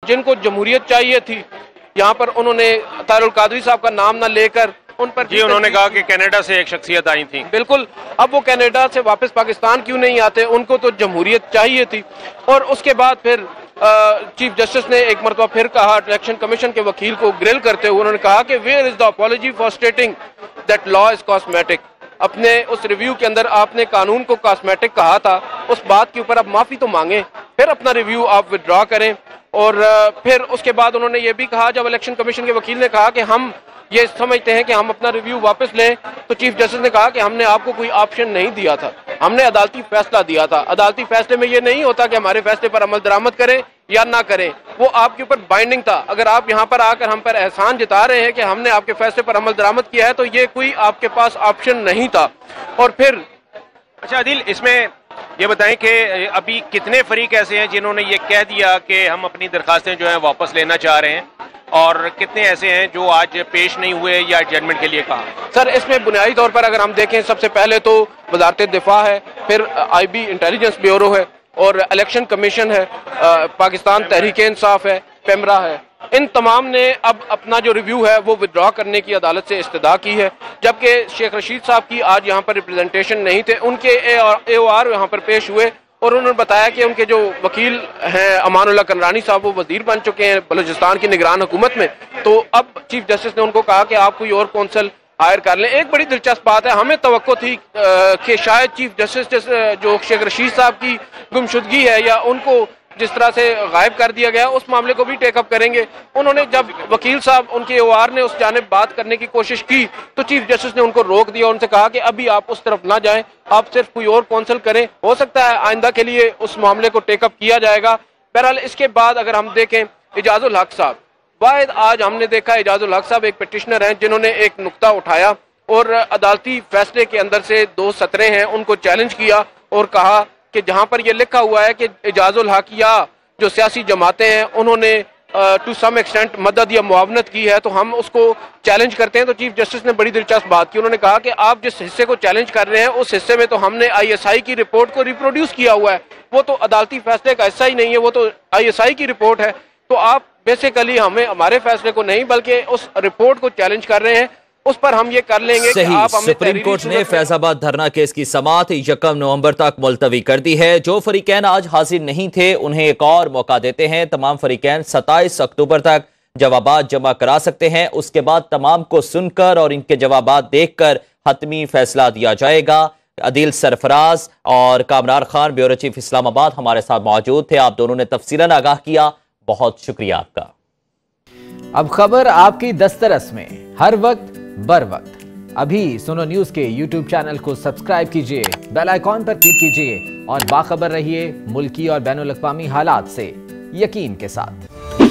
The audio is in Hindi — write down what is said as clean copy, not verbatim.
जिनको जमहूरियत चाहिए थी, यहाँ पर उन्होंने तारुल कादरी साहब का नाम ना लेकर उन पर जी उन्होंने कहा कि कनाडा से एक शख्सियत आई थी। बिल्कुल, अब वो कनाडा से वापस पाकिस्तान क्यों नहीं आते, उनको तो जमहूरियत चाहिए थी। और उसके बाद फिर चीफ जस्टिस ने एक मरतबा फिर कहा, इलेक्शन कमीशन के वकील को ग्रिल करते हुए उन्होंने कहा कि where is the apology for stating that law is cosmetic. अपने उस रिव्यू के अंदर आपने कानून को कॉस्मेटिक कहा था, उस बात के ऊपर आप माफी तो मांगे, फिर अपना रिव्यू आप विड्रॉ करें। और फिर उसके बाद उन्होंने ये भी कहा, जब इलेक्शन कमीशन के वकील ने कहा कि हम ये समझते हैं कि हम अपना रिव्यू वापस लें, तो चीफ जस्टिस ने कहा कि हमने आपको कोई ऑप्शन नहीं दिया था, हमने अदालती फैसला दिया था। अदालती फैसले में ये नहीं होता कि हमारे फैसले पर अमल दरामद करें या ना करें, वो आपके ऊपर बाइंडिंग था। अगर आप यहाँ पर आकर हम पर एहसान जता रहे हैं कि हमने आपके फैसले पर अमल दरामद किया है, तो ये कोई आपके पास ऑप्शन नहीं था। और फिर अच्छा आदिल, इसमें ये बताएं कि अभी कितने फरीक ऐसे हैं जिन्होंने ये कह दिया कि हम अपनी दरखास्तें जो हैं वापस लेना चाह रहे हैं, और कितने ऐसे हैं जो आज पेश नहीं हुए या जजमेंट के लिए कहा? सर, इसमें बुनियादी तौर पर अगर हम देखें, सबसे पहले तो वजारत दिफा है, फिर IB इंटेलिजेंस ब्यूरो है, और इलेक्शन कमीशन है, पाकिस्तान तहरीक इंसाफ है, पेमरा है। इन तमाम ने अब अपना जो रिव्यू है वो विड्रॉ करने की अदालत से इस्तदा की है, जबकि शेख रशीद साहब की आज यहाँ पर रिप्रेजेंटेशन नहीं थे। उनके AOR यहाँ पर पेश हुए और उन्होंने बताया कि उनके जो वकील हैं अमानुल्लाह कनरानी साहब, वो वजीर बन चुके हैं बलूचिस्तान की निगरान हुकूमत में। तो अब चीफ जस्टिस ने उनको कहा कि आप कोई और कौंसल हायर कर लें। एक बड़ी दिलचस्प बात है, हमें तवक्को थी कि शायद चीफ जस्टिस जो शेख रशीद साहब की गुमशुदगी है या उनको जिस तरह से गायब कर दिया गया, उस मामले को भी टेकअप करेंगे। उन्होंने जब वकील साहब उनके AOR ने उस जानिब बात करने की कोशिश की, तो चीफ जस्टिस ने उनको रोक दिया, उनसे कहा कि अभी आप उस तरफ ना जाएं, आप सिर्फ कोई और कौंसल करें, हो सकता है आइंदा के लिए उस मामले को टेकअप किया जाएगा। बहरहाल इसके बाद अगर हम देखें, एजाजुल हक साहब, वाहिद आज हमने देखा एजाजुल हक साहब एक पिटिशनर हैं जिन्होंने एक नुक्ता उठाया और अदालती फैसले के अंदर से 2 सतरें हैं उनको चैलेंज किया और कहा कि जहां पर यह लिखा हुआ है कि एजाजुल हक या जो सियासी जमातें हैं उन्होंने टू सम एक्सटेंट मदद या मुआवनत की है, तो हम उसको चैलेंज करते हैं। तो चीफ जस्टिस ने बड़ी दिलचस्प बात की, उन्होंने कहा कि आप जिस हिस्से को चैलेंज कर रहे हैं उस हिस्से में तो हमने ISI की रिपोर्ट को रिप्रोड्यूस किया हुआ है, वो तो अदालती फैसले का हिस्सा ही नहीं है, वो तो ISI की रिपोर्ट है। तो आप बेसिकली हमें हमारे फैसले को नहीं बल्कि उस रिपोर्ट को चैलेंज कर रहे हैं, उस पर हम ये कर लेंगे कि आप हमें। सुप्रीम कोर्ट ने फैजाबाद धरना केस की समाअत 1 नवंबर तक मुलतवी कर दी है। जो फरीकैन आज हाजिर नहीं थे उन्हें एक और मौका देते हैं। तमाम फरीकैन 27 अक्टूबर तक जवाबात जमा करा सकते हैं। उसके बाद तमाम को सुनकर और इनके जवाबात देखकर हतमी फैसला दिया जाएगा। अदील सरफराज और कामरान खान, ब्यूरो चीफ इस्लामाबाद, हमारे साथ मौजूद थे। आप दोनों ने तफसीलन आगाह किया, बहुत शुक्रिया आपका। अब खबर आपकी दस्तरस में, हर वक्त बर वक्त। अभी सुनो न्यूज के YouTube चैनल को सब्सक्राइब कीजिए, बेल आइकॉन पर क्लिक कीजिए और बाखबर रहिए मुल्की और बैनुल अक़वामी हालात से यकीन के साथ।